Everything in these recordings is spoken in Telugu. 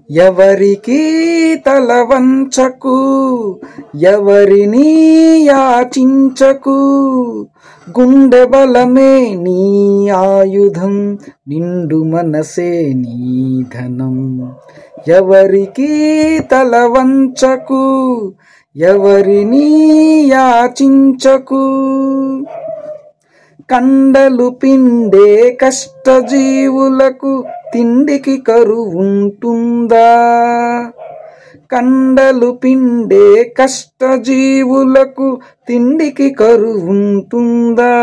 ఎవరికి తల వంచకు, ఎవరిని యాచించకు, గుండె బలమే నీ ఆయుధం, నిండు మనసే నీ ధనం. ఎవరికి తల వంచకు, ఎవరిని యాచించకు. కండలు పిండే కష్టజీవులకు తిండికి కరువుంటుందా? కండలు పిండే కష్టజీవులకు తిండికి కరువుంటుందా?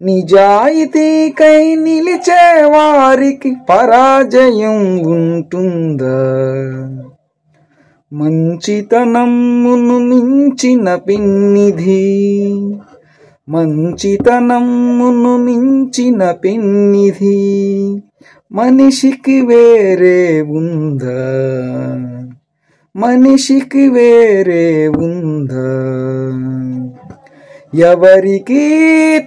నిజాయితీకై నిలిచే వారికి పరాజయం ఉంటుందా? మంచితనమును మించిన పెన్నిధి, మంచితనమును మించిన పెన్నిధి మనిషికి వేరే ఉందా? మనిషికి వేరే ఉందా? ఎవరికి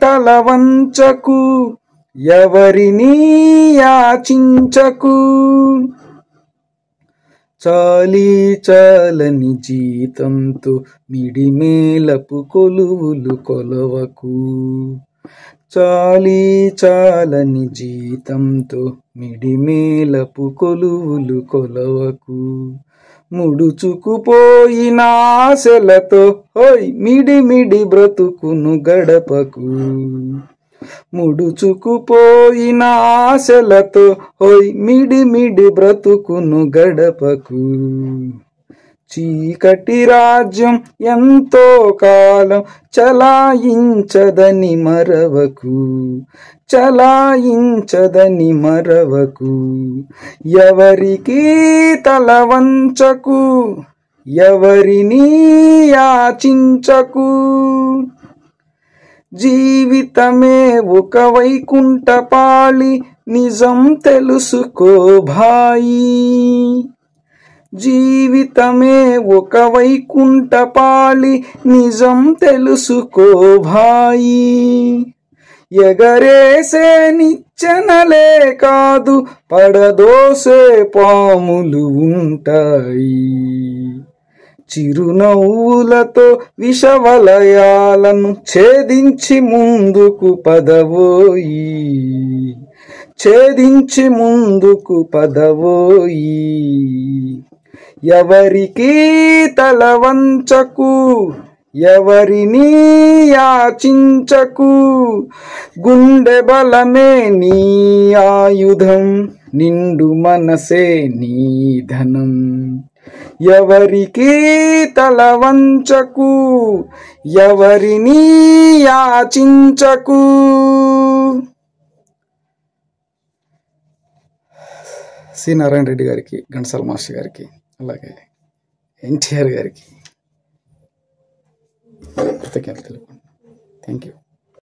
తల వంచకు, ఎవరిని యాచించకు. చాలీ చాలని జీతంతో మిడిమేలపు కొలువులు కొలవకు. చాలీ చాలని జీతంతో మిడిమేలపు కొలువులు కొలవకు. ముడుచుకుపోయిన ఆశలతో మిడిమిడి బ్రతుకును గడపకు. ముడుచుకుపోయిన ఆశలతో మిడిమిడి బ్రతుకును గడపకు. చీకటి రాజ్యం ఎంతో కాలం చలాయించదని మరవకు, చలాయించదని మరవకు. ఎవరికి తల వంచకు, ఎవరిని యాచించకు. జీవితమే ఒక వైకుంఠపాళి, నిజం తెలుసుకో భాయి. జీవితమే ఒక వైకుంఠపాళి, నిజం తెలుసుకో భాయి. ఎగరేసే నిచ్చెనలే కాదు, పడదోసే పాములు ఉంటాయి. చిరునవ్వులతో విషవలయాలను ఛేదించి ముందుకు పదవోయి, ఛేదించి ముందుకు పదవోయి. ఎవరికి తల వంచకు, ఎవరిని యాచించకు. గుండె బలమే నీ ఆయుధం, నిండు మనసే నీ ధనం. ఎవరికి తల వంచకు, ఎవరిని యాచించకు. సి నారాయణ రెడ్డి గారికి, ఘంటసాల మాస్టర్ గారికి, అలాగే ఎన్టీఆర్ గారికి కృతజ్ఞతలు తెలుపుకుంటున్నాను. Thank you.